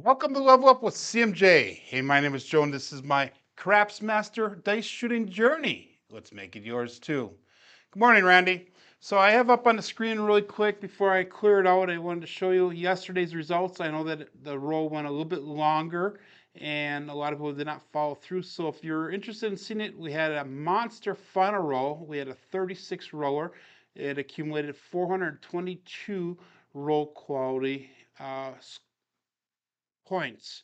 Welcome to Level Up with CMJ. Hey, my name is Jonas. This is my Craps Master dice shooting journey. Let's make it yours too. Good morning, Randy. So I have up on the screen really quick before I clear it out, I wanted to show you yesterday's results. I know that the roll went a little bit longer and a lot of people did not follow through. So if you're interested in seeing it, we had a monster final roll. We had a 36 roller. It accumulated 422 roll quality points.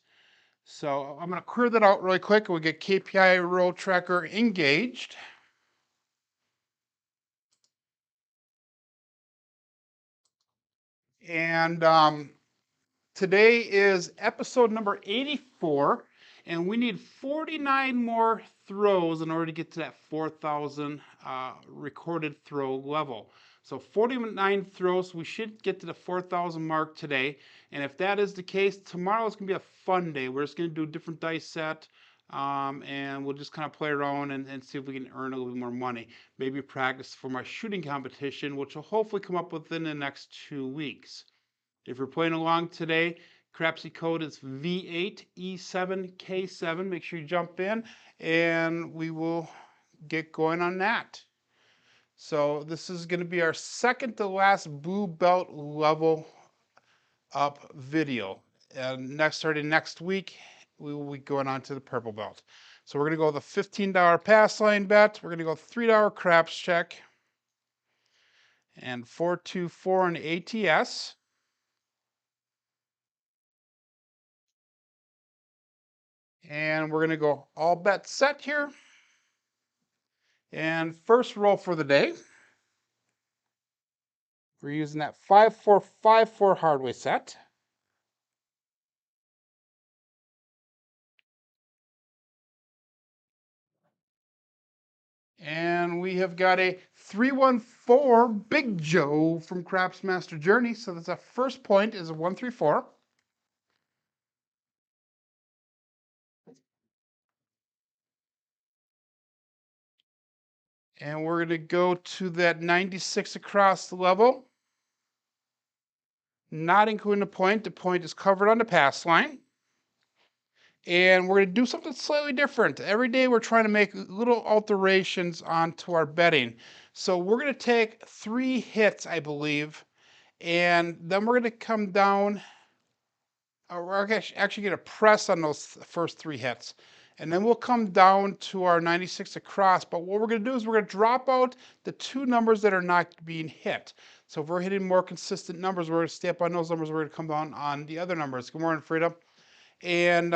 So I'm going to clear that out really quick. We'll get KPI roll tracker engaged. And today is episode number 84, and we need 49 more throws in order to get to that 4,000 recorded throw level. So 49 throws, we should get to the 4,000 mark today. And if that is the case, tomorrow is going to be a fun day. We're just going to do a different dice set, and we'll just kind of play around and see if we can earn a little bit more money. Maybe practice for my shooting competition, which will hopefully come up within the next 2 weeks. If you're playing along today, Crapsee code is V8E7K7. Make sure you jump in and we will get going on that. So this is going to be our second to last blue belt level up video. And starting next week, we will be going on to the purple belt. So we're going to go with a $15 pass line bet. We're going to go $3 craps check and 424 on ATS. And we're going to go all bet set here. And first roll for the day, we're using that 5454 hardware set. And we have got a 314 Big Joe from Craps Master Journey. So that's our first point is a 134. And we're going to go to that 96 across the level. Not including the point. The point is covered on the pass line. And we're going to do something slightly different. Every day we're trying to make little alterations onto our betting. So we're going to take 3 hits, I believe, and then we're going to come down. We're actually going to press on those first 3 hits. And then we'll come down to our 96 across. But what we're going to do is we're going to drop out the 2 numbers that are not being hit. So if we're hitting more consistent numbers, we're going to stay up on those numbers. We're going to come down on the other numbers. Good morning, Frida. And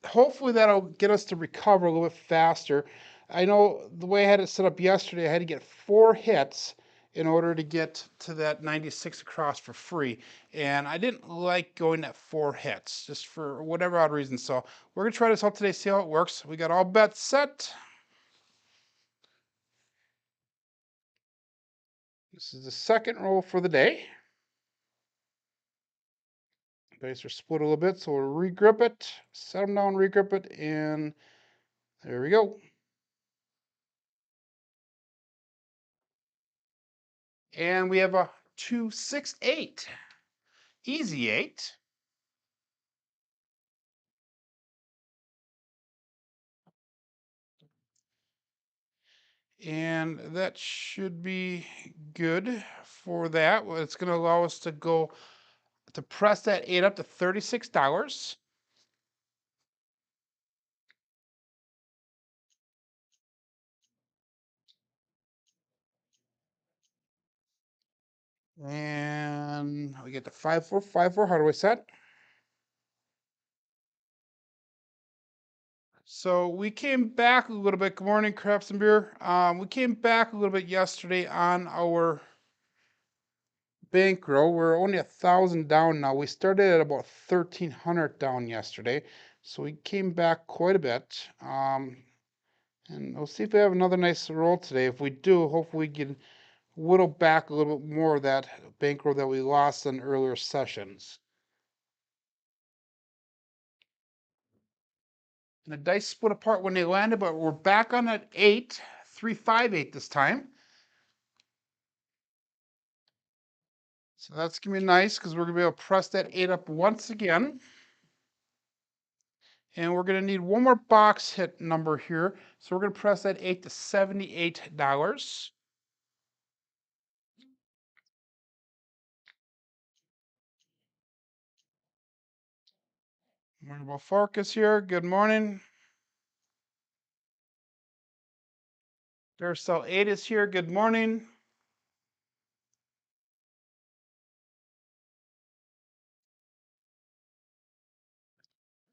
hopefully that'll get us to recover a little bit faster. I know the way I had it set up yesterday, I had to get 4 hits in order to get to that 96 across for free. And I didn't like going at 4 hits, just for whatever odd reason. So we're going to try this out today, see how it works. We got all bets set. This is the second roll for the day. Dice are split a little bit, so we'll regrip it, set them down, regrip it, and there we go. And we have a 2, 6, 8. Easy 8. And that should be good for that. Well, it's going to allow us to go to press that 8 up to $36. And we get the 5454 hardware set. So we came back a little bit. Good morning, Crafts and Beer. We came back a little bit yesterday on our bankroll. We're only 1,000 down now. We started at about 1,300 down yesterday, so we came back quite a bit. And we'll see if we have another nice roll today. If we do, hopefully we can whittle back a little bit more of that bankroll that we lost in earlier sessions. And the dice split apart when they landed, but we're back on that 8, 3, 5, 8 this time. So that's gonna be nice because we're gonna be able to press that 8 up once again. And we're gonna need one more box hit number here. So we're gonna press that 8 to $78. Marble Focus here, good morning. Duracell 8 is here, good morning.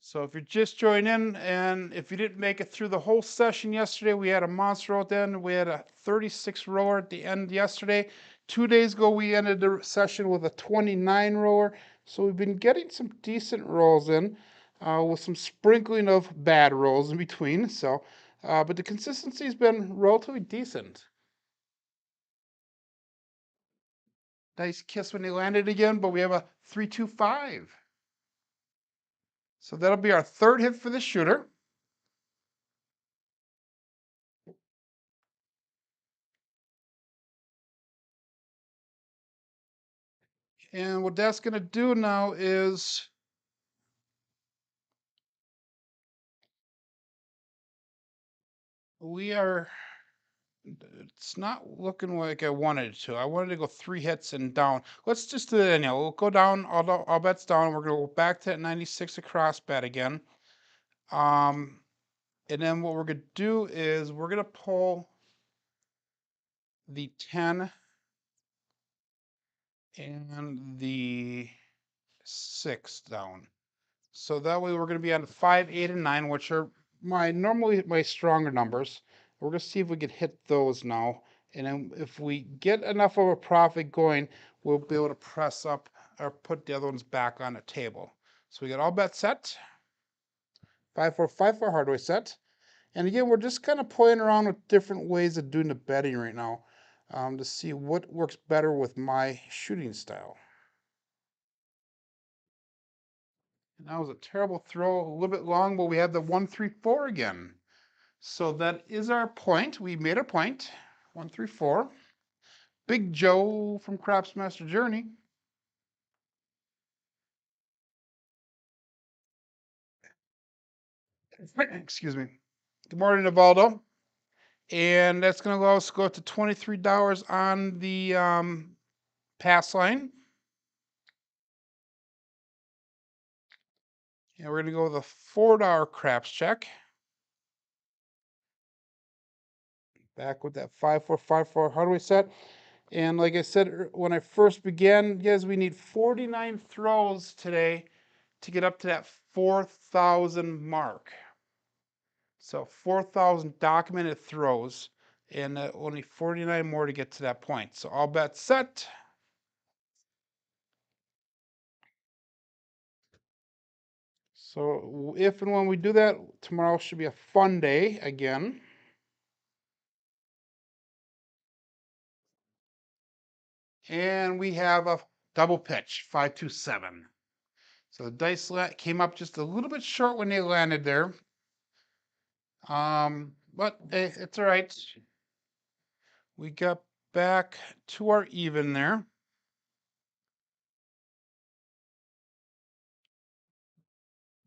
So if you're just joining in, and if you didn't make it through the whole session yesterday, we had a monster at the end. We had a 36 rower at the end yesterday. 2 days ago, we ended the session with a 29 rower. So we've been getting some decent rolls in, with some sprinkling of bad rolls in between. So, but the consistency has been relatively decent. Nice kiss when they landed again, but we have a 3-2-5. So that'll be our third hit for the shooter. And what that's going to do now is it's not looking like I wanted it to. I wanted to go 3 hits and down. Let's just do it anyhow. We'll go down, all bets down. We're going to go back to that 96 across bet again. And then what we're going to do is we're going to pull the 10 and the 6 down. So that way we're going to be on 5, 8, and 9, which are normally my stronger numbers. We're going to see if we can hit those now. And then if we get enough of a profit going, we'll be able to press up or put the other ones back on the table. So we got all bets set. 5, 4, 5 for hardware set. And again, we're just kind of playing around with different ways of doing the betting right now, to see what works better with my shooting style. And that was a terrible throw, a little bit long, but we have the 1-3-4 again. So that is our point. We made a point. 1-3-4. Big Joe from Crapsee Master Journey. Excuse me. Good morning, Navaldo. And that's going to allow us to go up to $23 on the pass line. And we're going to go with a $4 craps check. Back with that 5-4-5-4 hardware set. And like I said when I first began, guys, we need 49 throws today to get up to that 4,000 mark. So 4,000 documented throws, and only 49 more to get to that point. So all bets set. So if and when we do that, tomorrow should be a fun day again. And we have a double pitch, 5-2-7. So the dice came up just a little bit short when they landed there. But hey, it's all right. We got back to our even there.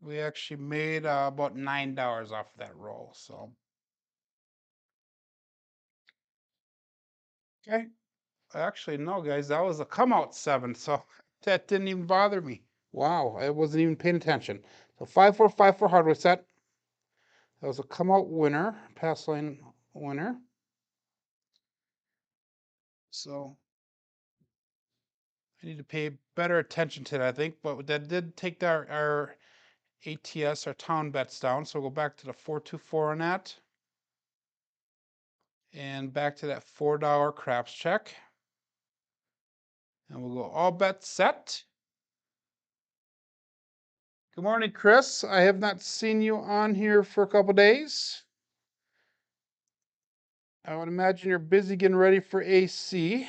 We actually made about $9 off of that roll. So, okay. Actually, no, guys, that was a come out 7. So that didn't even bother me. Wow, I wasn't even paying attention. So 5-4-5 for hardware set. That was a come out winner, pass line winner. So I need to pay better attention to that, I think. But that did take our ATS, our town bets down. So we'll go back to the 4-2-4 on that. And back to that $4 craps check. And we'll go all bets set. Good morning, Chris. I have not seen you on here for a couple days. I would imagine you're busy getting ready for AC.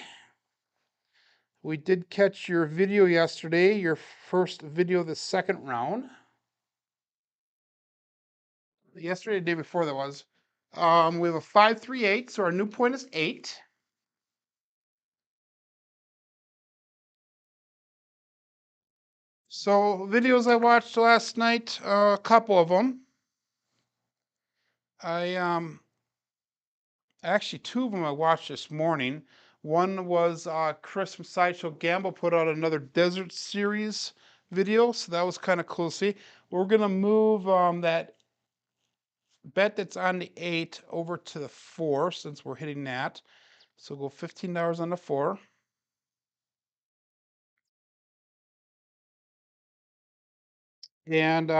We did catch your video yesterday, your first video of the second round. Yesterday, the day before that was. We have a 5-3-8, so our new point is 8. So videos I watched last night, a couple of them. I actually two of them I watched this morning. One was Chris from Sideshow Gamble put out another desert series video, so that was kind of cool to see. We're gonna move that bet that's on the 8 over to the 4 since we're hitting that. So go $15 on the 4. And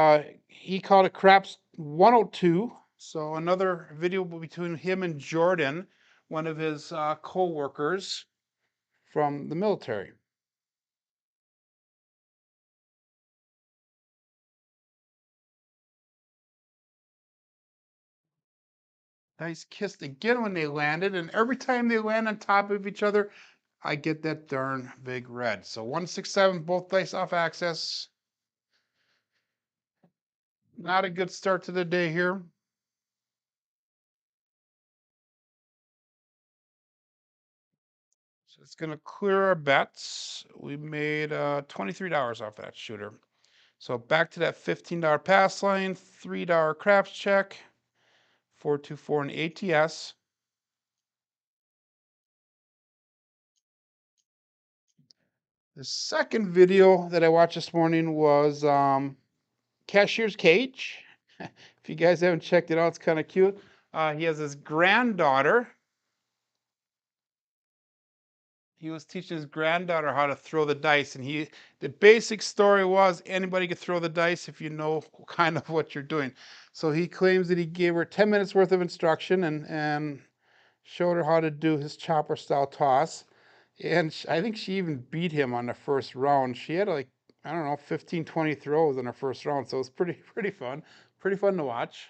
he called it Craps 102. So another video between him and Jordan, one of his co-workers from the military. Nice kiss again when they landed, and every time they land on top of each other, I get that darn big red. So 167, both dice off access. Not a good start to the day here. So it's going to clear our bets. We made $23 off that shooter. So back to that $15 pass line, $3 craps check, 424 in ATS. The second video that I watched this morning was Cashier's Cage. If you guys haven't checked it out, it's kind of cute. He has his granddaughter. He was teaching his granddaughter how to throw the dice, and the basic story was anybody could throw the dice if you know kind of what you're doing. So he claims that he gave her 10 minutes worth of instruction and showed her how to do his chopper style toss. And I think she even beat him on the first round. She had like, I don't know, 15, 20 throws in her first round. So it was pretty fun. Pretty fun to watch.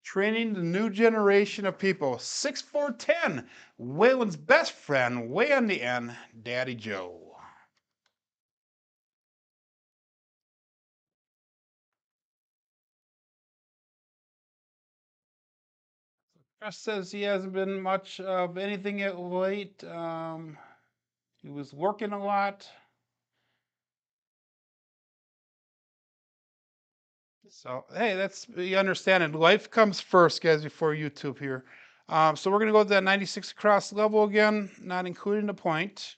Training the new generation of people. 6'4", Waylon's best friend, way on the end, Daddy Joe. Chris says he hasn't been much of anything at late. He was working a lot. So, hey, you understand it. Life comes first, guys, before YouTube here. So we're going to go to that 96 across level again, not including the point.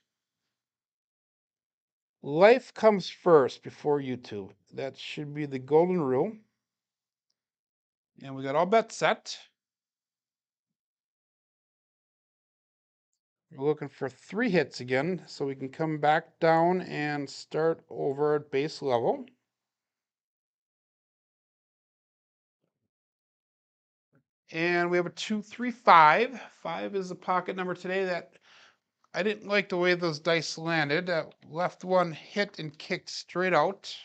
Life comes first before YouTube. That should be the golden rule. And we got all bets set. We're looking for 3 hits again, so we can come back down and start over at base level. And we have a 2, 3, 5. 5 is the pocket number today that I didn't like the way those dice landed. That left one hit and kicked straight out.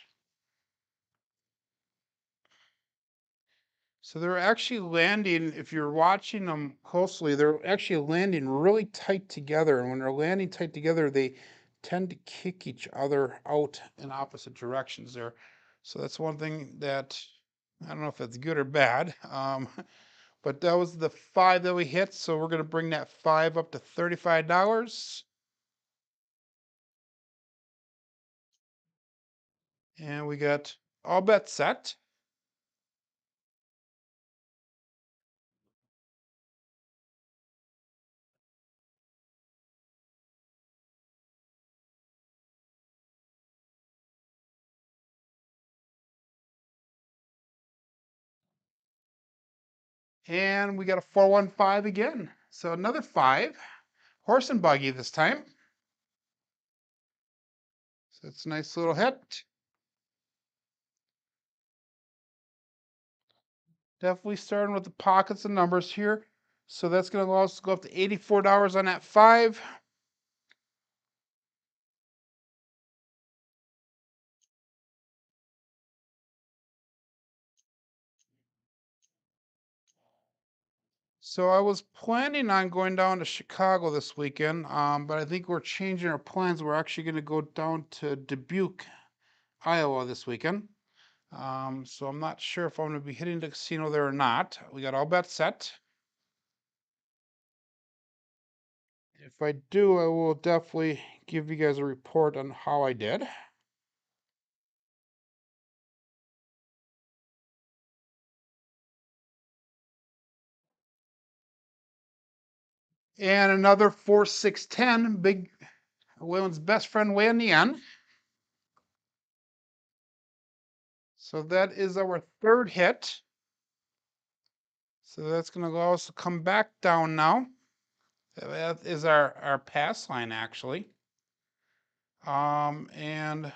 So they're actually landing, if you're watching them closely, they're actually landing really tight together. And when they're landing tight together, they tend to kick each other out in opposite directions there. So that's one thing that, I don't know if that's good or bad. But that was the 5 that we hit. So we're going to bring that 5 up to $35. And we got all bets set. And we got a 415 again. So another 5. Horse and buggy this time. So it's a nice little hit. Definitely starting with the pockets and numbers here. So that's going to allow us to go up to $84 on that 5. So I was planning on going down to Chicago this weekend, but I think we're changing our plans. We're actually going to go down to Dubuque, Iowa this weekend. So I'm not sure if I'm going to be hitting the casino there or not. We got all bets set. If I do, I will definitely give you guys a report on how I did. And another 4, 6, 10, big Waylon's best friend way in the end. So that is our third hit. So that's going to allow us to come back down now. That is our pass line, actually. And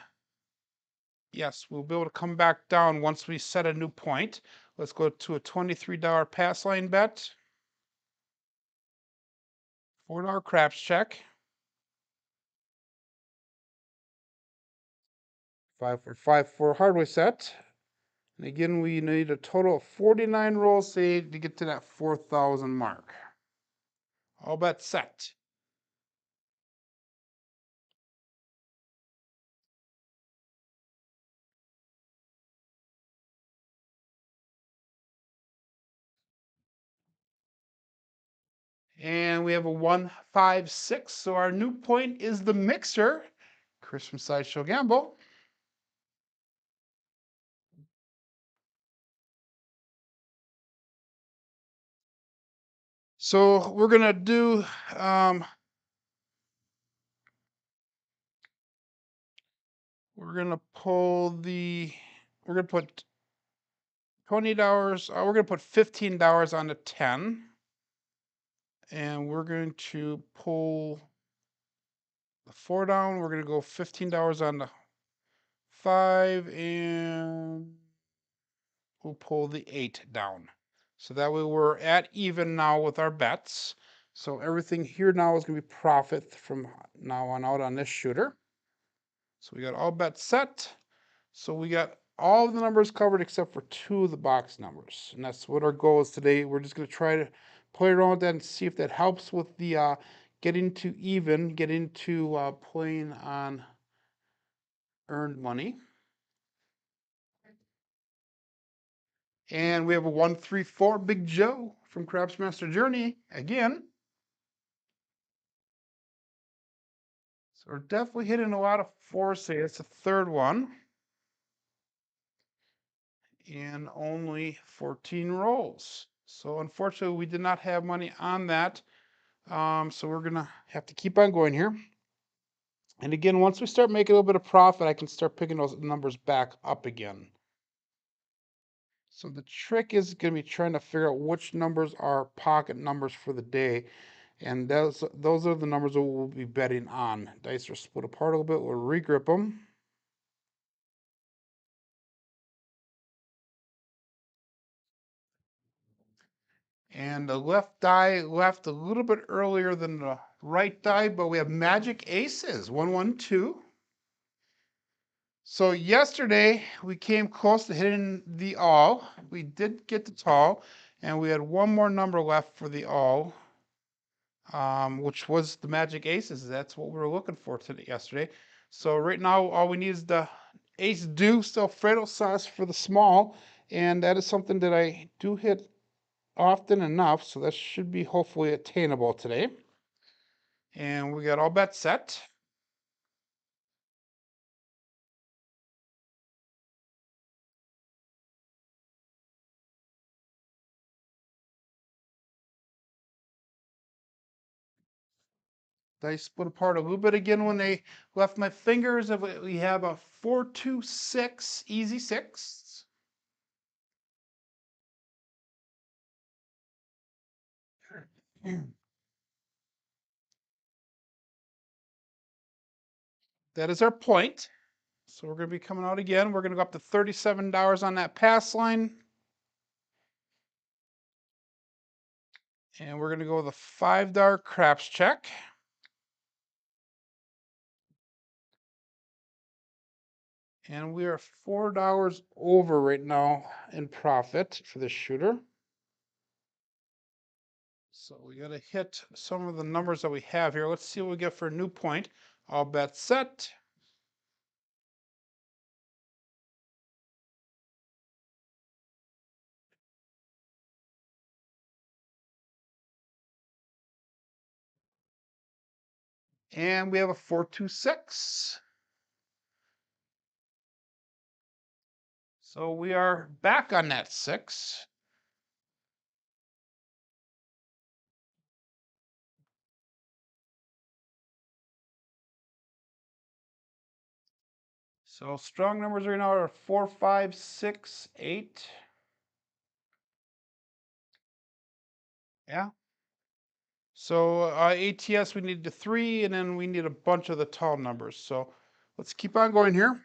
yes, we'll be able to come back down once we set a new point. Let's go to a $23 pass line bet. $4 craps check. 5 for hardware set. And again, we need a total of 49 rolls saved to get to that 4,000 mark. All bets set. And we have a 1, 5, 6. So our new point is the mixer. Chris from Sideshow Gamble. So we're gonna do we're gonna put $20. We're gonna put $15 on the 10, and we're going to pull the 4 down. We're gonna go $15 on the 5, and we'll pull the 8 down. So that way we're at even now with our bets. So everything here now is going to be profit from now on out on this shooter. So we got all bets set. So we got all of the numbers covered except for 2 of the box numbers. And that's what our goal is today. We're just going to try to play around with that and see if that helps with the getting to even, get into playing on earned money. And we have a 1, 3, 4 Big Joe from Craps Master Journey again. So we're definitely hitting a lot of fours here. It's the third one. And only 14 rolls. So unfortunately, we did not have money on that. So we're going to have to keep on going here. And again, once we start making a little bit of profit, I can start picking those numbers back up again. So the trick is going to be trying to figure out which numbers are pocket numbers for the day. And those are the numbers that we'll be betting on. Dice are split apart a little bit. We'll regrip them. And the left die left a little bit earlier than the right die, but we have magic aces, 1, 1, 2. So yesterday we came close to hitting the all. We did get the tall, and we had one more number left for the all, which was the magic aces. That's what we were looking for today, yesterday. So right now all we need is the ace deuce Alfredo sauce for the small, and that is something that I do hit often enough, so that should be hopefully attainable today. And we got all bets set. Dice split apart a little bit again when they left my fingers. We have a 4, 2, 6, easy 6. That is our point. So we're going to be coming out again. We're going to go up to $37 on that pass line. And we're going to go with a $5 craps check. And we are $4 over right now in profit for this shooter. So we got to hit some of the numbers that we have here. Let's see what we get for a new point. All bets set. And we have a 426. So we are back on that 6. So strong numbers right now are 4, 5, 6, 8. Yeah. So ATS, we need the 3, and then we need a bunch of the tall numbers. So let's keep on going here.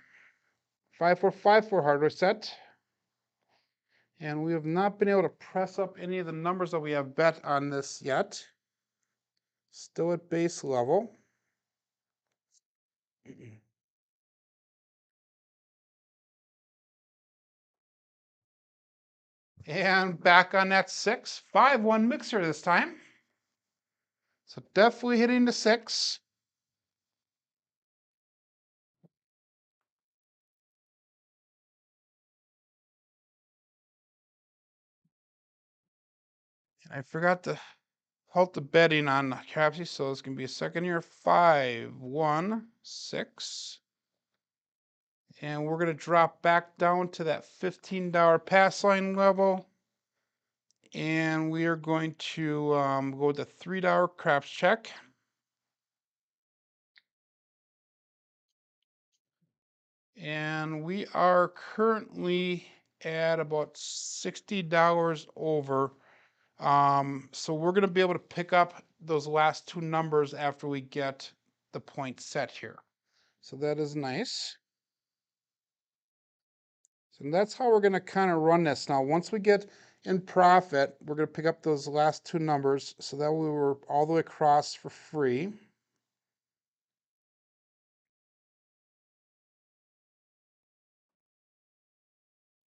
5, 4, 5, 4 hardware set. And we have not been able to press up any of the numbers that we have bet on this yet. Still at base level. And back on that 6, 5, 1 mixer this time. So definitely hitting the 6. And I forgot to halt the betting on Crapsee, so it's going to be a second here. 5, 1, 6. And we're going to drop back down to that $15 pass line level. And we are going to go with the $3 craps check. And we are currently at about $60 over. So we're going to be able to pick up those last 2 numbers after we get the point set here. So that is nice. So that's how we're going to kind of run this. Now, once we get in profit, we're going to pick up those last 2 numbers so that we were all the way across for free.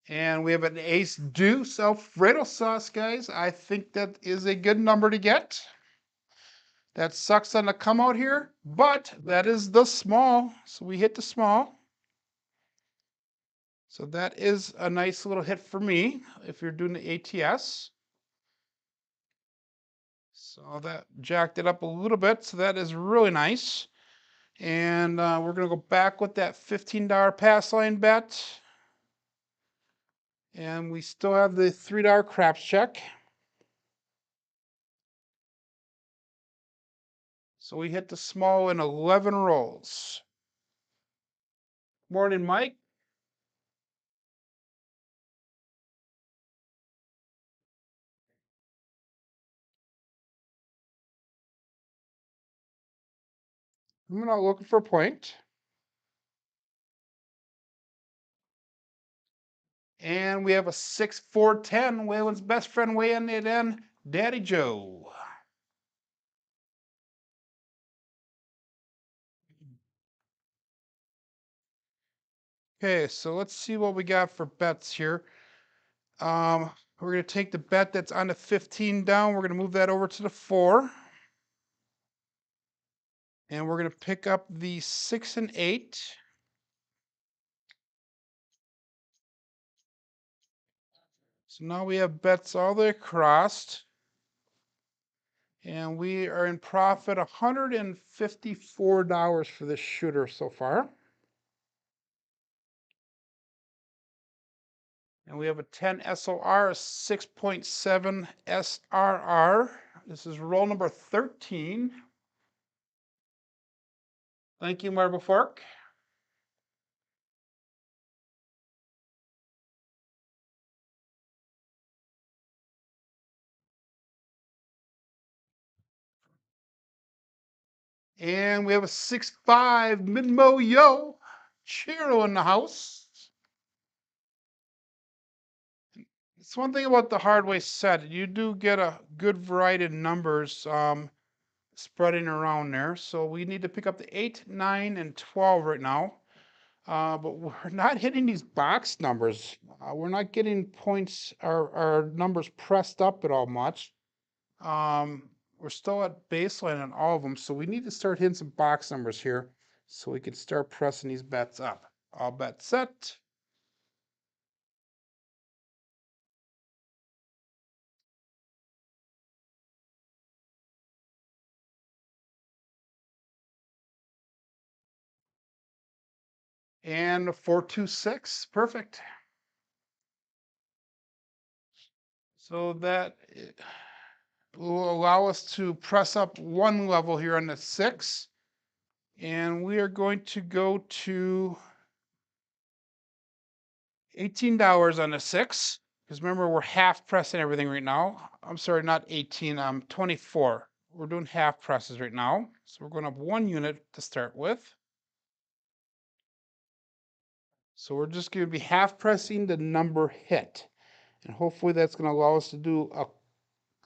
And we have an ace deuce Alfredo sauce, guys. I think that is a good number to get. That sucks on the come out here, but that is the small. So we hit the small. So that is a nice little hit for me if you're doing the ATS. So that jacked it up a little bit. So that is really nice. And we're going to go back with that $15 pass line bet. And we still have the $3 craps check. So we hit the small in 11 rolls. Morning, Mike. I'm not looking for a point. And we have a 6, 4, 10. Waylon's best friend weighing it in, Daddy Joe. Okay, so let's see what we got for bets here. We're going to take the bet that's on the 15 down. We're going to move that over to the 4. And we're going to pick up the 6 and 8. So now we have bets all the way across. And we are in profit $154 for this shooter so far. And we have a 10 SOR, a 6.7 SRR. This is roll number 13. Thank you, Marble Fork. And we have a 6.5 Midmo Yo Chiro in the house. It's one thing about the hardware set. You do get a good variety of numbers spreading around there. So we need to pick up the 8, 9, and 12 right now. But we're not hitting these box numbers. We're not getting points or numbers pressed up at all much. We're still at baseline on all of them, so we need to start hitting some box numbers here so we can start pressing these bets up. All bets set. And 426, perfect. So that will allow us to press up one level here on the 6. And we are going to go to $18 on the 6. Because remember, we're half pressing everything right now. I'm sorry, not 18, 24. We're doing half presses right now. So we're going up 1 unit to start with. So we're just going to be half pressing the number hit. And hopefully that's going to allow us to do a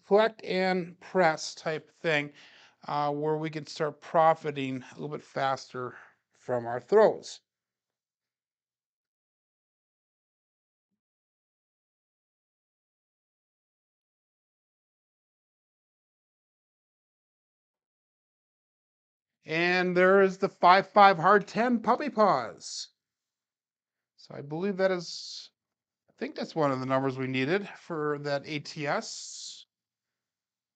collect and press type thing where we can start profiting a little bit faster from our throws. And there is the 5-5 hard 10 puppy paws. So I believe that is, I think that's one of the numbers we needed for that ATS.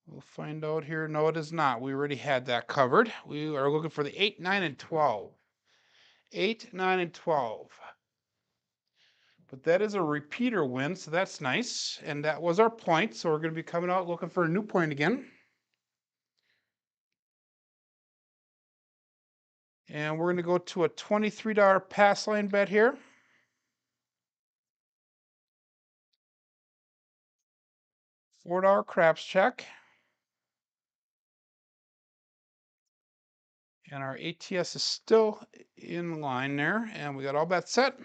We'll find out here. No, it is not. We already had that covered. We are looking for the 8, 9, and 12. 8, 9, and 12. But that is a repeater win, so that's nice. And that was our point, so we're going to be coming out looking for a new point again. And we're going to go to a $23 pass line bet here. $4 craps check. And our ATS is still in line there. And we got all bets set.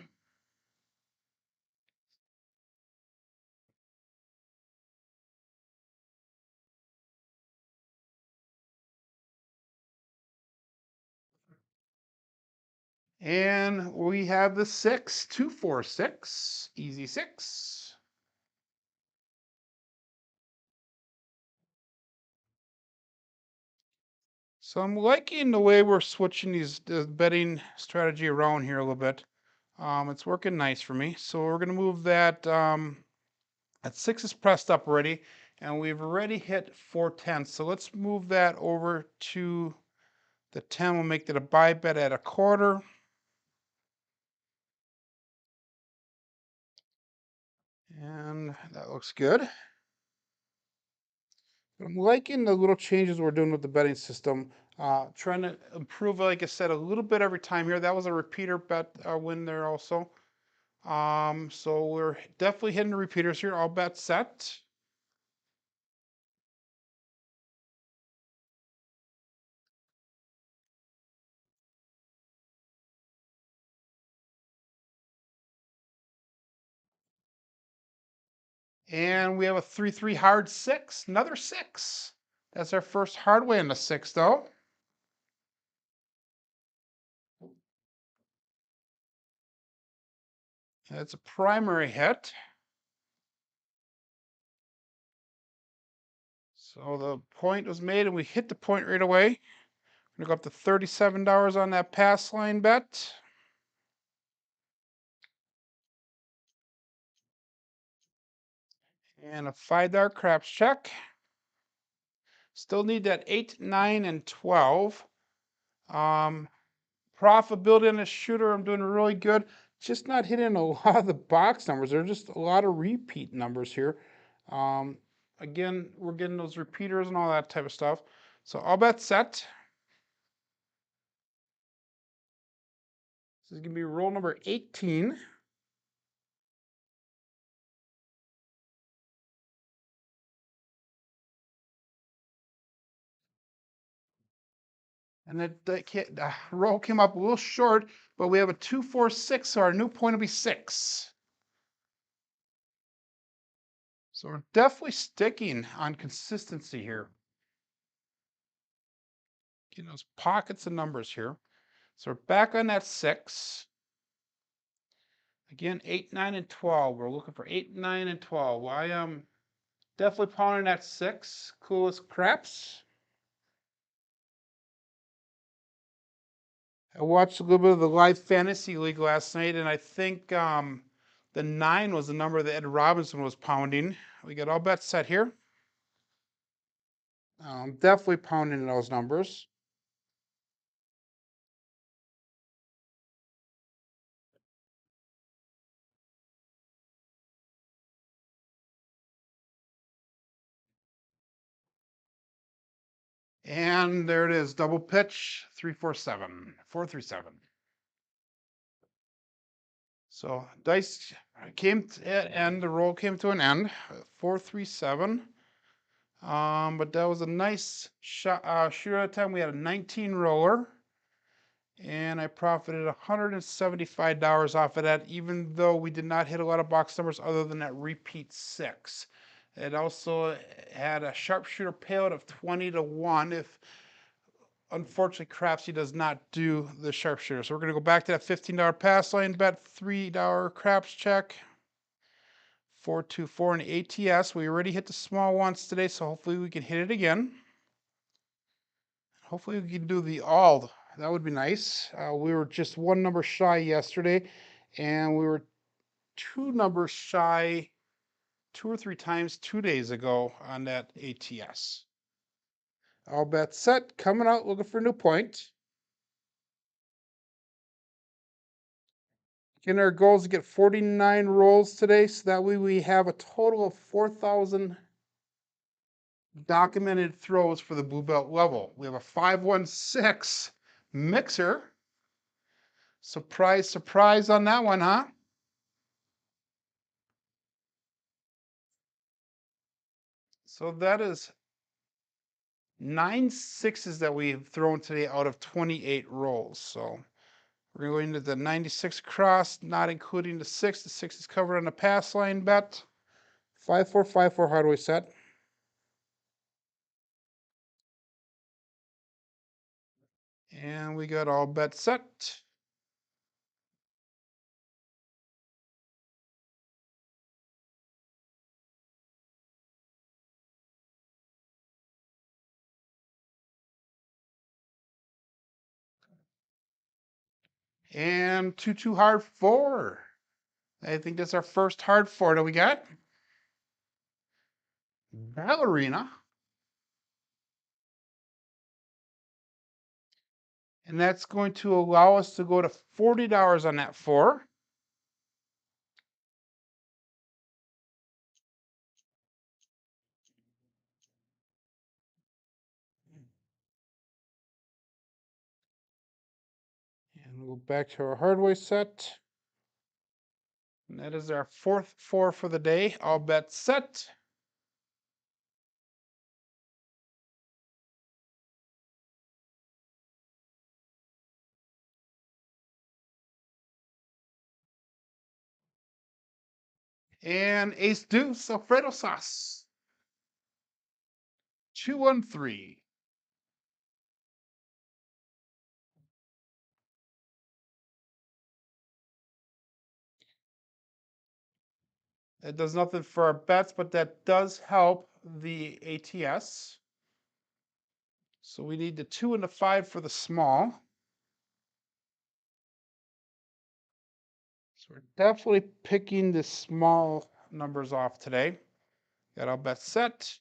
And we have the 6, 2, 4, 6, easy 6. So I'm liking the way we're switching the betting strategy around here a little bit. It's working nice for me. So we're going to move that, that 6 is pressed up already, and we've already hit 410. So let's move that over to the 10. We'll make that a buy bet at a quarter. And that looks good. I'm liking the little changes we're doing with the betting system. Trying to improve, like I said, a little bit every time here. That was a repeater bet win there also. So we're definitely hitting the repeaters here. All bets set. And we have a 3-3 hard 6, another 6. That's our first hard way in the 6, though. That's a primary hit. So the point was made, and we hit the point right away. We're going to go up to $37 on that pass line bet. And a $5 craps check. Still need that 8, 9, and 12. Profitability on the shooter, I'm doing really good. Just not hitting a lot of the box numbers. There are just a lot of repeat numbers here. Again, we're getting those repeaters and all that type of stuff. So all bets set. This is going to be roll number 18. And the roll came up a little short, but we have a 2, 4, 6, so our new point will be 6. So we're definitely sticking on consistency here. Getting those pockets of numbers here. So we're back on that 6. Again, 8, 9, and 12. We're looking for 8, 9, and 12. I am definitely pounding that 6. Coolest craps. I watched a little bit of the live fantasy league last night, and I think the 9 was the number that Ed Robinson was pounding. We got all bets set here. Definitely pounding those numbers. And there it is, double pitch, 347, 437. So dice came to an end, the roll came to an end, 437. But that was a nice shot, shoot at a time. We had a 19 roller, and I profited $175 off of that, even though we did not hit a lot of box numbers other than that repeat 6. It also had a sharpshooter payout of 20 to 1 if unfortunately Crapsee does not do the sharpshooter. So we're going to go back to that $15 pass line bet, $3 craps check. 424 in ATS. We already hit the small once today, so hopefully we can hit it again. Hopefully we can do the all. That would be nice. We were just one number shy yesterday, and we were two numbers shy 2 or 3 times 2 days ago on that ATS. All bets set, coming out looking for a new point. Again, our goal is to get 49 rolls today, so that way we have a total of 4,000 documented throws for the blue belt level. We have a 516 mixer. Surprise, surprise on that one, huh? So that is 9 sixes that we've thrown today out of 28 rolls. So we're going to go into the 96 cross, not including the 6. The 6 is covered on the pass line bet. 5454 hardware set. And we got all bets set. And 2-2 hard 4. I think that's our first hard 4 that we got. Ballerina. And that's going to allow us to go to $40 on that 4. And we'll go back to our hardware set. And that is our fourth 4 for the day. All bets set. And ace deuce Alfredo sauce. 213. That does nothing for our bets, but that does help the ATS. So we need the 2 and the 5 for the small. So we're definitely picking the small numbers off today. Got our bets set.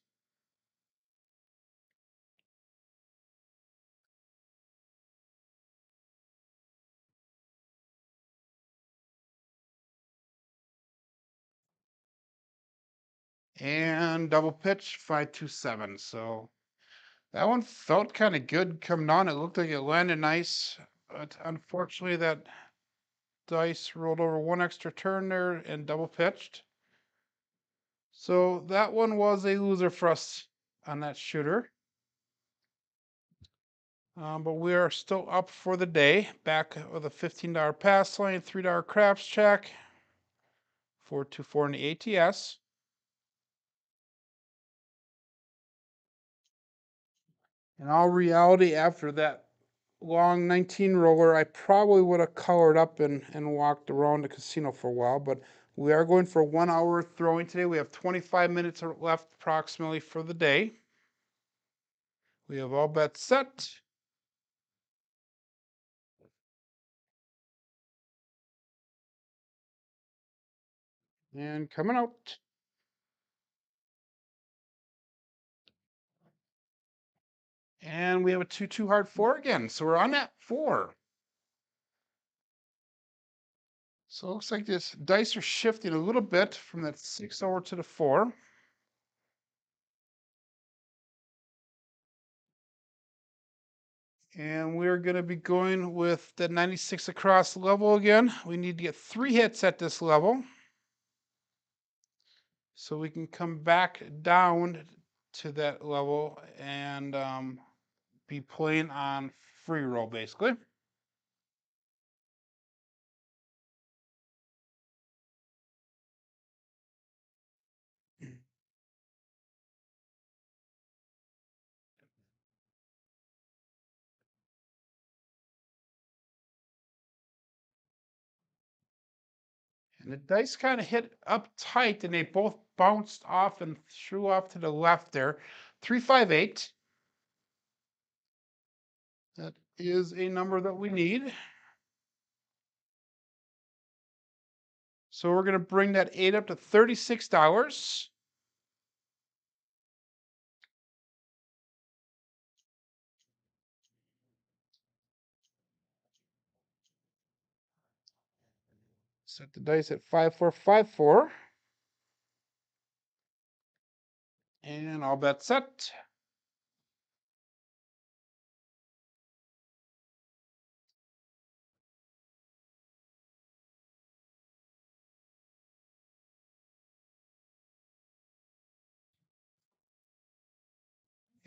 And double pitch 527. So that one felt kind of good coming on. It looked like it landed nice. But unfortunately, that dice rolled over one extra turn there and double pitched. So that one was a loser for us on that shooter. But we are still up for the day. Back with a $15 pass line, $3 craps check, 424 in the ATS. In all reality, after that long 19 roller, I probably would have colored up and walked around the casino for a while, but we are going for 1 hour throwing today. We have 25 minutes left approximately for the day. We have all bets set. And coming out. And we have a 2-2 hard 4 again. So we're on that 4. So it looks like this dice are shifting a little bit from that 6 over to the 4. And we're going to be going with the 96 across level again. We need to get 3 hits at this level, so we can come back down to that level and be playing on free roll, basically. And the dice kind of hit up tight, and they both bounced off and threw off to the left there. 358. That is a number that we need. So we're going to bring that 8 up to $36. Set the dice at 5454. And all bets set.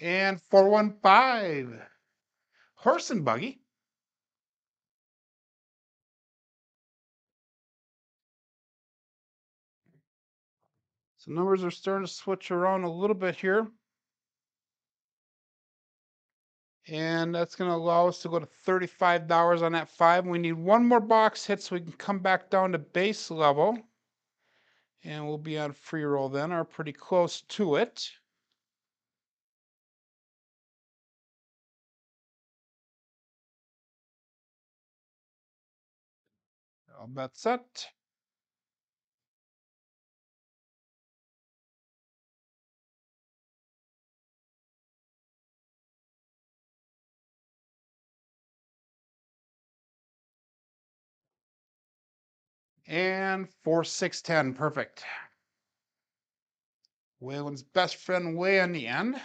And 415. Horse and buggy. So numbers are starting to switch around a little bit here. And that's going to allow us to go to $35 on that 5. We need one more box hit so we can come back down to base level. And we'll be on free roll then, or pretty close to it. All bet set. And 4610, perfect. Waylon's best friend way on the end.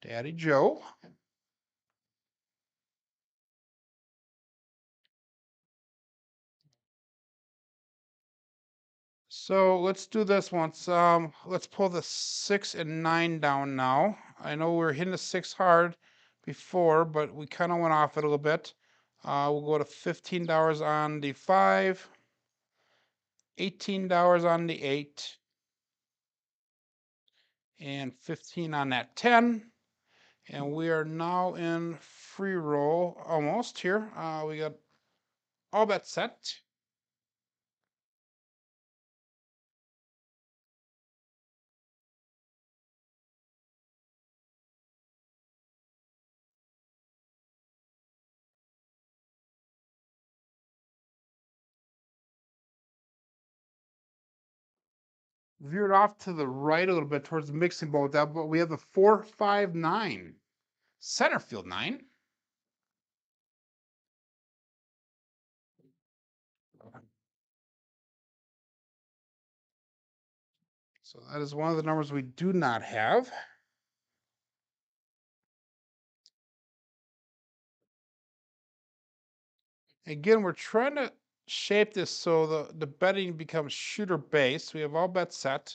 Daddy Joe. So let's do this once. Let's pull the 6 and 9 down now. I know we were hitting the 6 hard before, but we kind of went off it a little bit. We'll go to $15 on the 5, $18 on the 8, and 15 on that 10. And we are now in free roll almost here. We got all bets set. Veered off to the right a little bit towards the mixing bowl with that, but we have the 459 center field 9. So that is one of the numbers we do not have. Again, we're trying to shape this so the betting becomes shooter based. We have all bets set.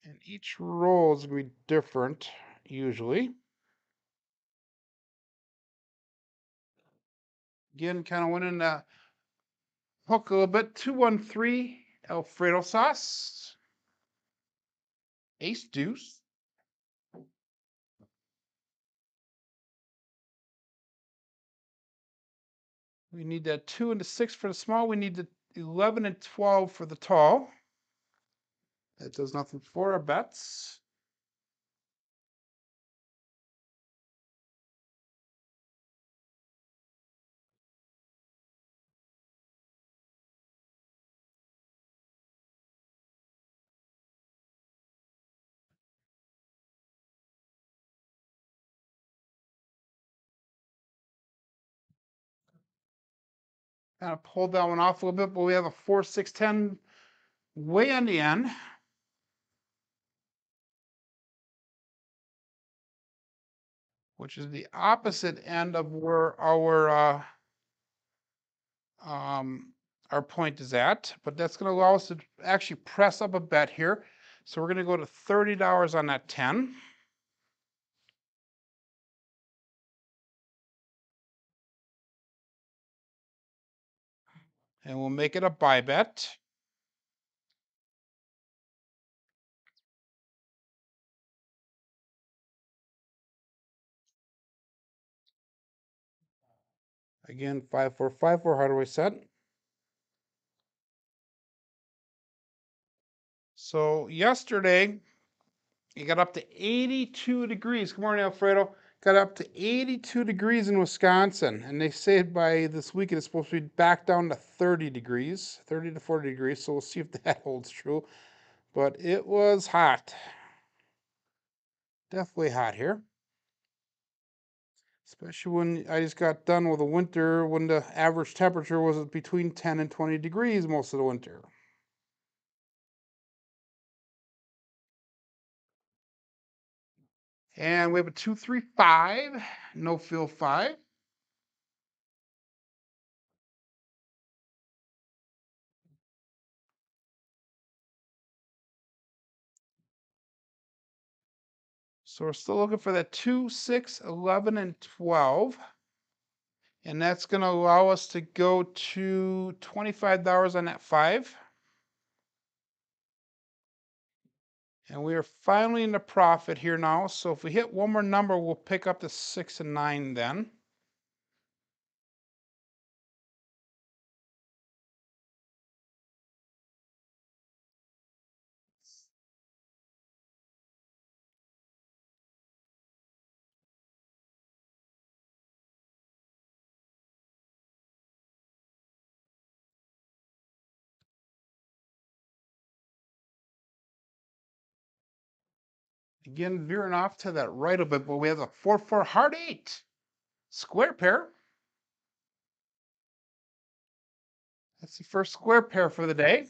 And each roll is going to be different, usually. Again, kind of went in the hook a little bit. 213 Alfredo sauce. Ace deuce. We need that 2 and the 6 for the small. We need the 11 and 12 for the tall. That does nothing for our bets. Kind of pulled that one off a little bit, but we have a 4, 6, 10 way on the end, which is the opposite end of where our point is at, but that's going to allow us to actually press up a bet here. So we're going to go to $30 on that 10. And we'll make it a buy bet. Again, 5454, how do we set? So yesterday, it got up to 82 degrees. Good morning, Alfredo. Got up to 82 degrees in Wisconsin. And they say by this weekend it's supposed to be back down to 30 degrees, 30 to 40 degrees. So we'll see if that holds true. But it was hot. Definitely hot here. Especially when I just got done with the winter when the average temperature was between 10 and 20 degrees most of the winter. And we have a 2-3-5, no fill 5. So we're still looking for that 2, 6, 11, and 12. And that's going to allow us to go to $25 on that 5. And we are finally in the profit here now. So if we hit one more number, we'll pick up the 6 and 9 then. Again, veering off to that right a bit, but we have a 4-4 heart 8. Square pair. That's the first square pair for the day.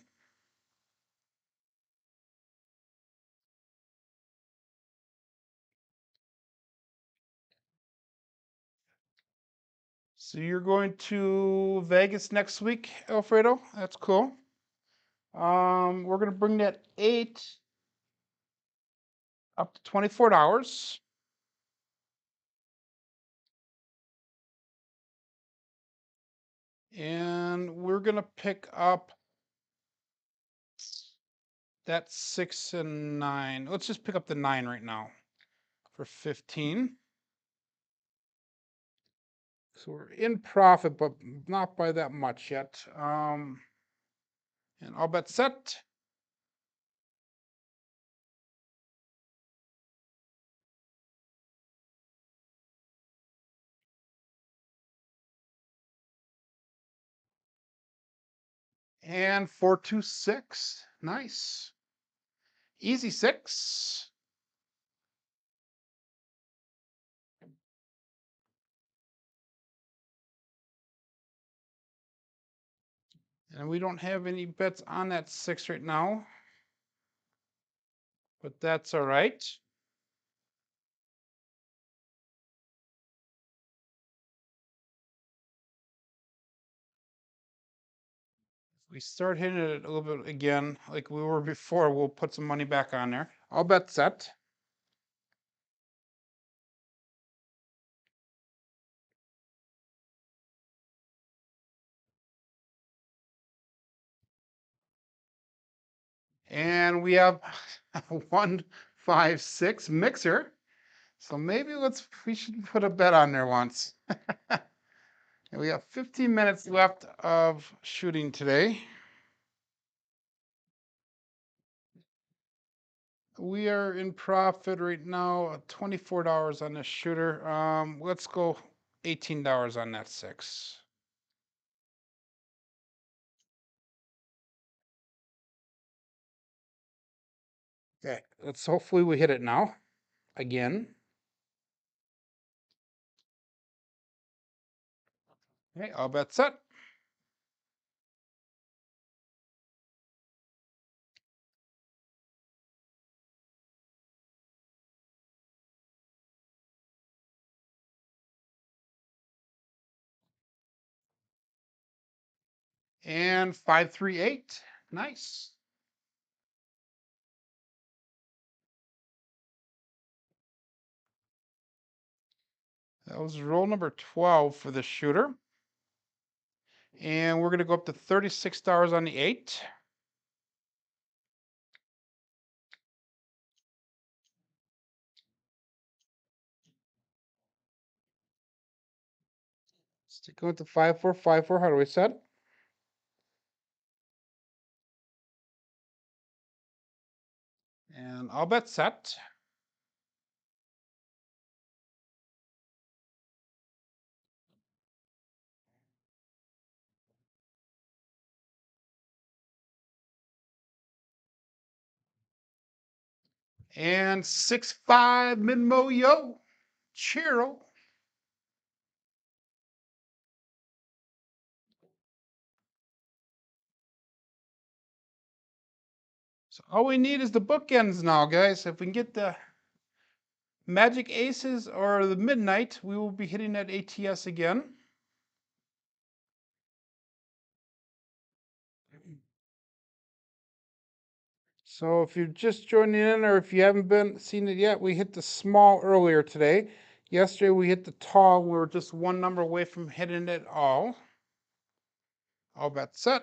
So you're going to Vegas next week, Alfredo? That's cool. We're going to bring that 8 up to $24. And we're going to pick up that 6 and 9. Let's just pick up the 9 right now for 15. So we're in profit, but not by that much yet. And all bet set. And 4-2-6. Nice. Easy 6. And we don't have any bets on that 6 right now, but that's all right. If we start hitting it a little bit again, like we were before, we'll put some money back on there. All bet set. And we have a 1-5-6 mixer. So maybe we should put a bet on there once. And we have 15 minutes left of shooting today. We are in profit right now, $24 on this shooter. Let's go $18 on that 6. Okay, let's hopefully we hit it now again. Okay, all bet set. And 538. Nice. That was roll number 12 for the shooter. And we're going to go up to $36 on the 8. Sticking with the 5454. How do we set? And I'll bet set. And 6-5 Minmo Yo. Cheerio. So all we need is the bookends now, guys. If we can get the Magic Aces or the Midnight, we will be hitting that ATS again. So if you're just joining in or if you haven't seen it yet, we hit the small earlier today. Yesterday we hit the tall. We were just one number away from hitting it all. All bets set.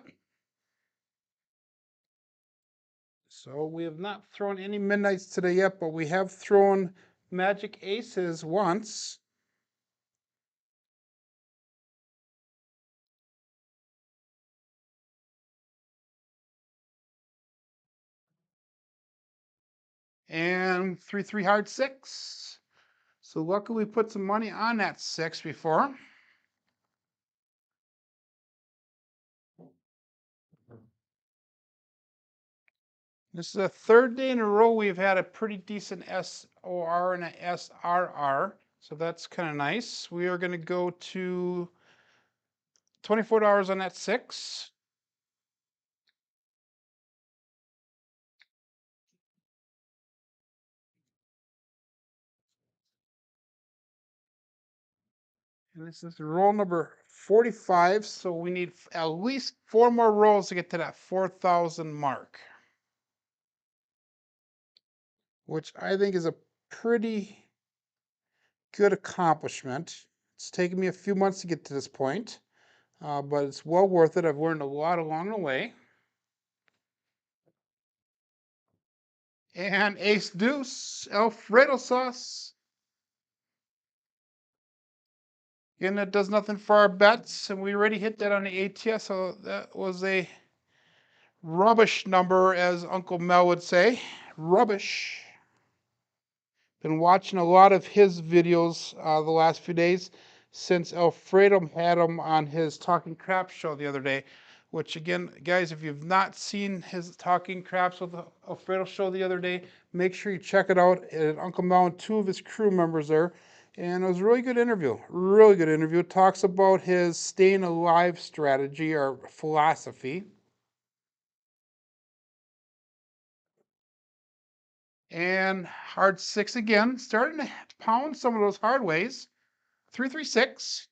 So we have not thrown any midnights today yet, but we have thrown Magic Aces once. And 3-3 hard 6. So luckily we put some money on that 6 before. This is the third day in a row we've had a pretty decent SOR and a SRR. So that's kind of nice. We are going to go to $24 on that 6. And this is roll number 45. So we need at least 4 more rolls to get to that 4,000 mark, which I think is a pretty good accomplishment. It's taken me a few months to get to this point, but it's well worth it. I've learned a lot along the way. And ace deuce, Alfredo sauce. Again, that does nothing for our bets, and we already hit that on the ATS, so that was a rubbish number, as Uncle Mel would say. Rubbish. Been watching a lot of his videos the last few days since Alfredo had him on his Talking Craps show the other day, which again, guys, if you've not seen his Talking Craps with the Alfredo show the other day, make sure you check it out. And Uncle Mel and 2 of his crew members there. And it was a really good interview. Really good interview. It talks about his staying alive strategy or philosophy. And hard 6 again, starting to pound some of those hard ways. 3-3-6.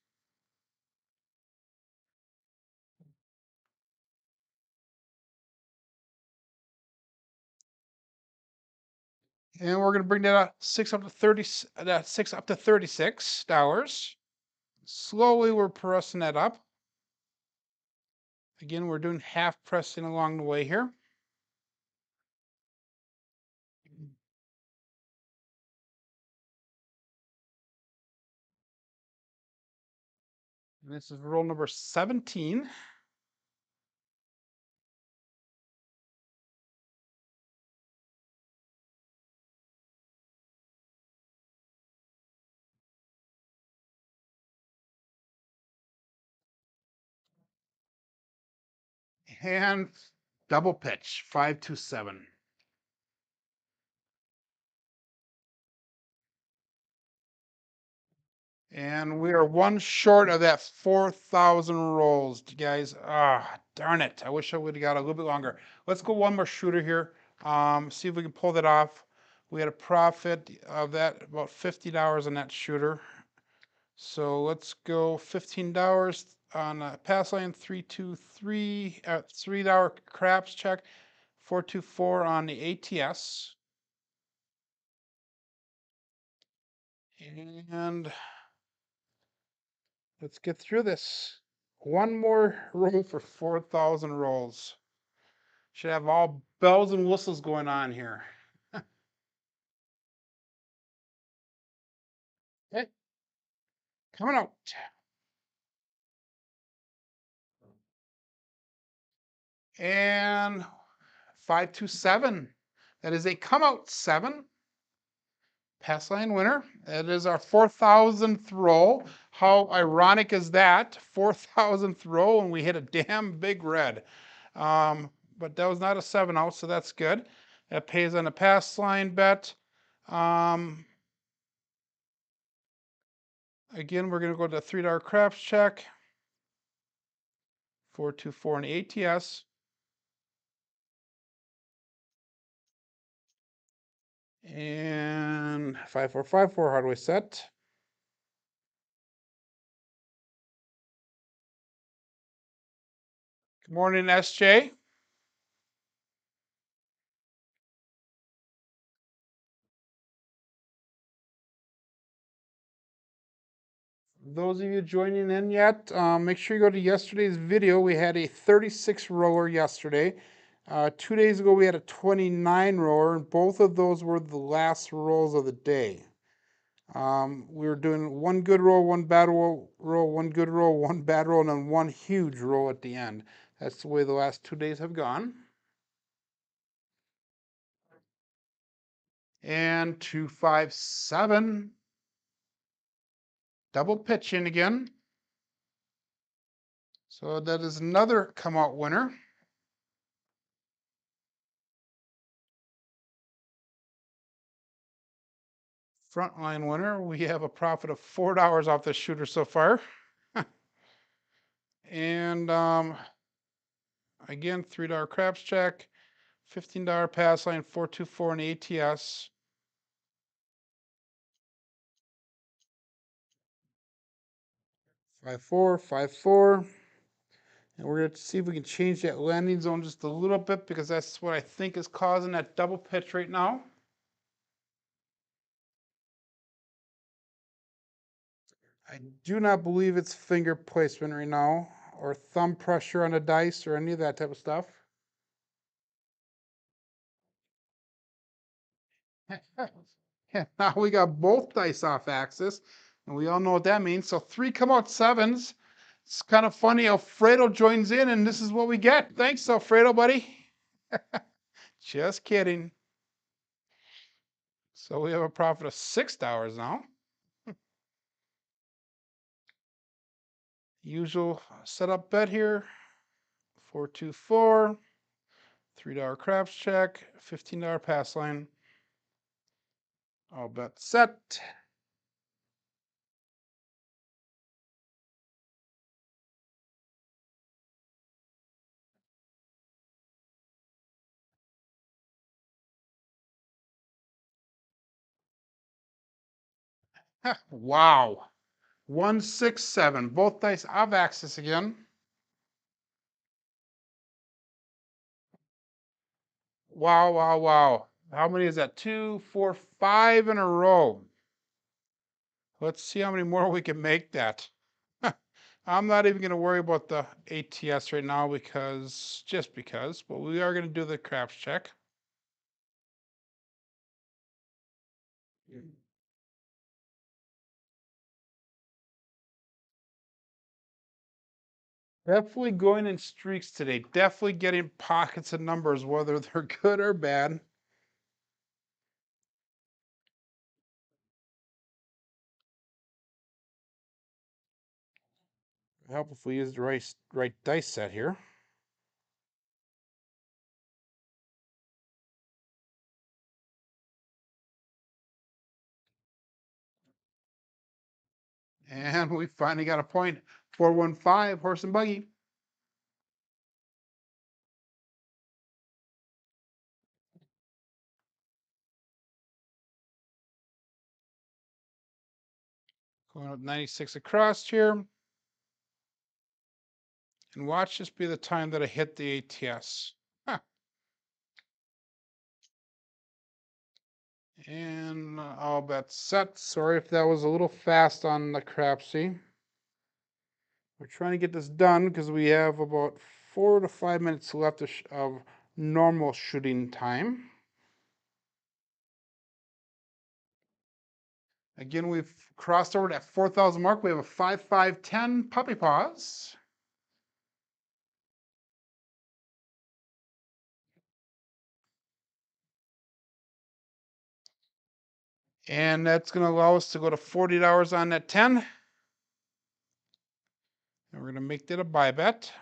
And we're going to bring that 6 up to 30. That 6 up to $36. Slowly, we're pressing that up. Again, we're doing half pressing along the way here. And this is roll number 17. And double pitch, 5-2-7. And we are one short of that 4,000 rolls, guys. Ah, darn it. I wish I would have got a little bit longer. Let's go one more shooter here. See if we can pull that off. We had a profit of that, about $50 on that shooter. So let's go $15 on a pass line 323 $3 craps check, 424 on the ATS. And let's get through this. One more roll for 4,000 rolls. Should have all bells and whistles going on here. Okay, coming out. And 527. That is a come out 7. Pass line winner. That is our 4,000th roll. How ironic is that? 4,000th roll and we hit a damn big red. But that was not a 7 out, so that's good. That pays on a pass line bet. Again, we're going to go to $3 craps check. 424 on ATS. And 5454 hardware set. Good morning, SJ. Those of you joining in yet, make sure you go to yesterday's video. We had a 36 rower yesterday. 2 days ago, we had a 29 rower, and both of those were the last rolls of the day. We were doing one good roll, one bad roll, one good roll, one bad roll, and then one huge roll at the end. That's the way the last 2 days have gone. And 257. Double pitch in again. So that is another come out winner. Frontline winner. We have a profit of $4 off this shooter so far. And again, $3 craps check, $15 pass line, 424 and ATS. Five four. And we're going to see if we can change that landing zone just a little bit because that's what I think is causing that double pitch right now. I do not believe it's finger placement right now or thumb pressure on the dice or any of that type of stuff. Yeah, now we got both dice off axis, and we all know what that means. So 3 come out 7s. It's kind of funny. Alfredo joins in, and this is what we get. Thanks, Alfredo, buddy. Just kidding. So we have a profit of $6 now. Usual setup bet here. 424. $3 craps check. $15 pass line. All bet set. Wow. 167. Both dice off axis again. Wow, wow, wow. How many is that? 2, 4, 5 in a row. Let's see how many more we can make that. I'm not even going to worry about the ATS right now just because, but we are going to do the craps check. Definitely going in streaks today. Definitely getting pockets of numbers, whether they're good or bad. Help if we use the right dice set here. And we finally got a point. 415, horse and buggy. Going up 96 across here. And watch this be the time that I hit the ATS. Huh. And all bets set. Sorry if that was a little fast on the Crapsee. We're trying to get this done because we have about 4 to 5 minutes left of normal shooting time. Again, we've crossed over that 4,000 mark. We have a 5-5-10 puppy paws. And that's going to allow us to go to $40 on that 10. And we're going to make that a buy bet.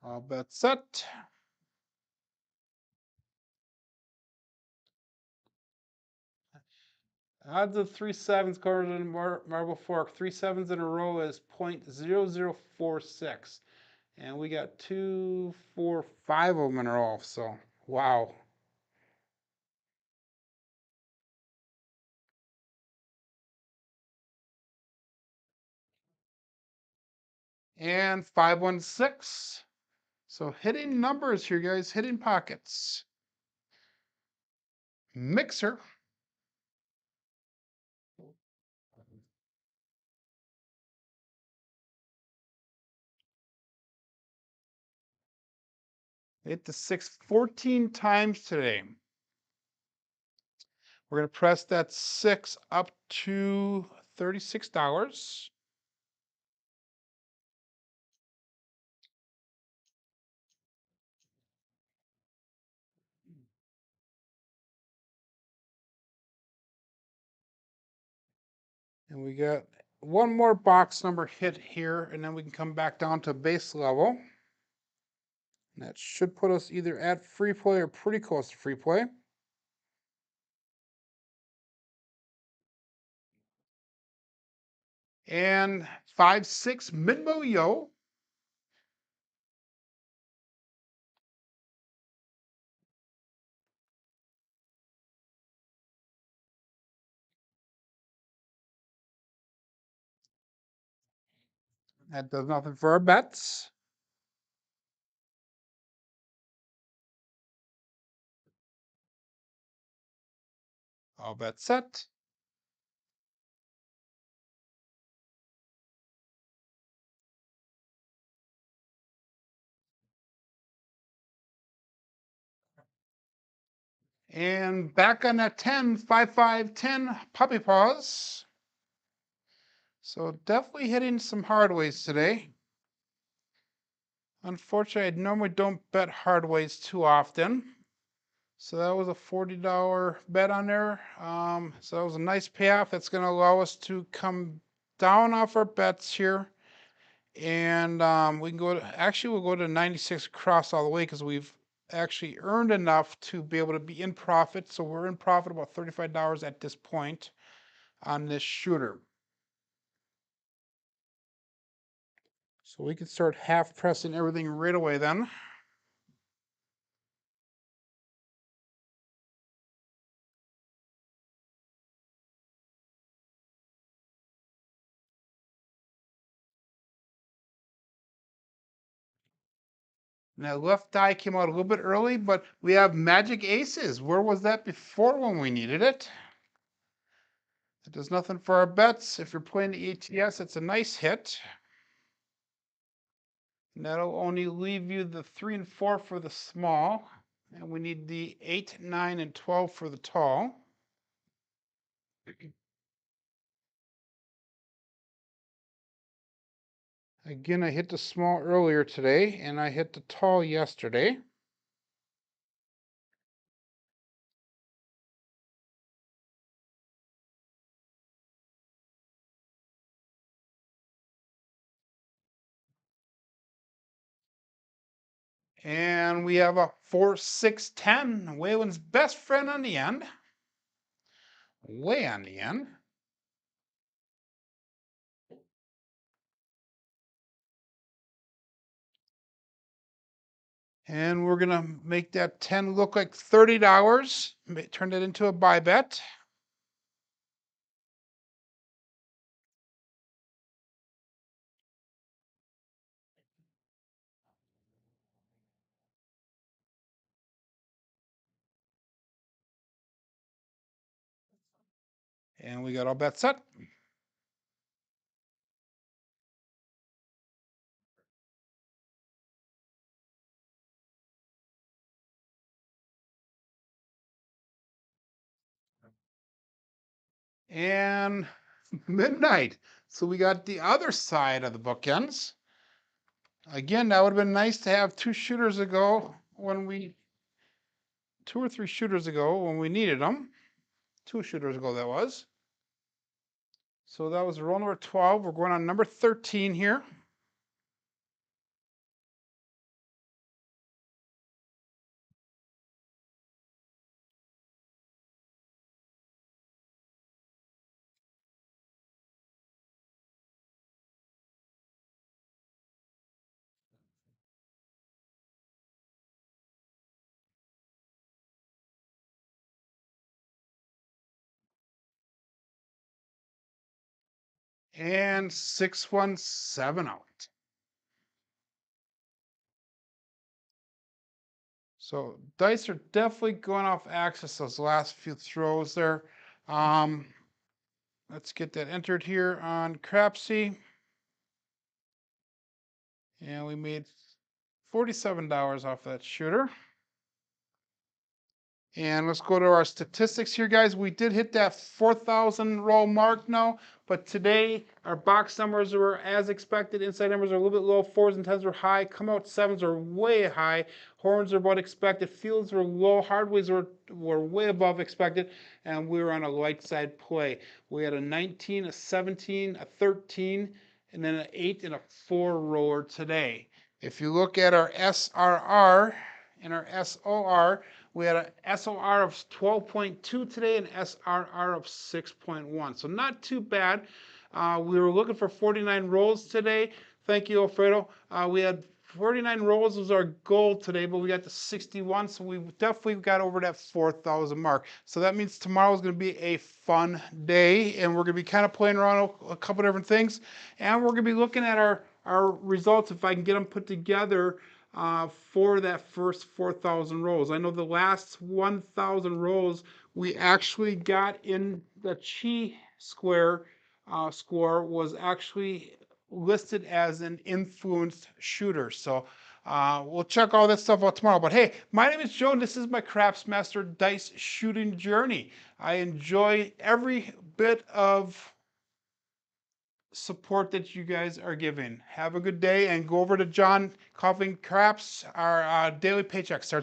All bets set. Odds of 3 sevens quarters in Marble Fork. 3 sevens in a row is 0.0046. And we got 2, 4, 5 of them in a row. So, wow. And 516. So hitting numbers here, guys. Hitting pockets. Mixer. Hit the 6 14 times today. We're going to press that 6 up to $36. And we got one more box number hit here, and then we can come back down to base level. And that should put us either at free play or pretty close to free play. And 5-6 Midmo Yo. That does nothing for our bets. All bets set. And back on that 10, 5-5-10 puppy paws. So definitely hitting some hard ways today. Unfortunately, I normally don't bet hard ways too often. So that was a $40 bet on there. So that was a nice payoff. That's going to allow us to come down off our bets here. And we can go to, actually we'll go to 96 across all the way because we've actually earned enough to be able to be in profit. So we're in profit about $35 at this point on this shooter. So we can start half pressing everything right away then. Now left die came out a little bit early, but we have magic aces. Where was that before when we needed it? It does nothing for our bets. If you're playing the ATS, it's a nice hit. And that'll only leave you the 3 and 4 for the small. And we need the 8, 9, and 12 for the tall. Again, I hit the small earlier today, and I hit the tall yesterday. And we have a 4, 6, 10. Waylon's best friend on the end. Way on the end. And we're gonna make that 10 look like $30. Turn that into a buy bet. And we got all bets set. And midnight. So we got the other side of the bookends. Again, that would have been nice to have two or three shooters ago when we needed them. 2 shooters ago, that was. So that was roll number 12. We're going on number 13 here. And 617 out. So dice are definitely going off axis those last few throws there. Let's get that entered here on Crapsee. And we made $47 off that shooter. And let's go to our statistics here, guys. We did hit that 4,000 roll mark now, but today our box numbers were as expected. Inside numbers are a little bit low. 4s and 10s were high. Come out 7s are way high. Horns are about expected. Fields were low. Hardways were way above expected, and we were on a light side play. We had a 19, a 17, a 13, and then an 8 and a 4 roller today. If you look at our SRR and our SOR, we had an SOR of 12.2 today and SRR of 6.1. So not too bad. We were looking for 49 rolls today. Thank you, Alfredo. We had 49 rolls was our goal today, but we got to 61, so we definitely got over that 4,000 mark. So that means tomorrow is going to be a fun day, and we're going to be kind of playing around a couple different things, and we're going to be looking at our results if I can get them put together for that first 4,000 rolls. I know the last 1,000 rolls we actually got in the chi square score was actually listed as an influenced shooter. So we'll check all this stuff out tomorrow. But hey, my name is Joe, and this is my Craps Master dice shooting journey. I enjoy every bit of support that you guys are giving. Have a good day, and go over to John Coffin Craps. Our daily paycheck starts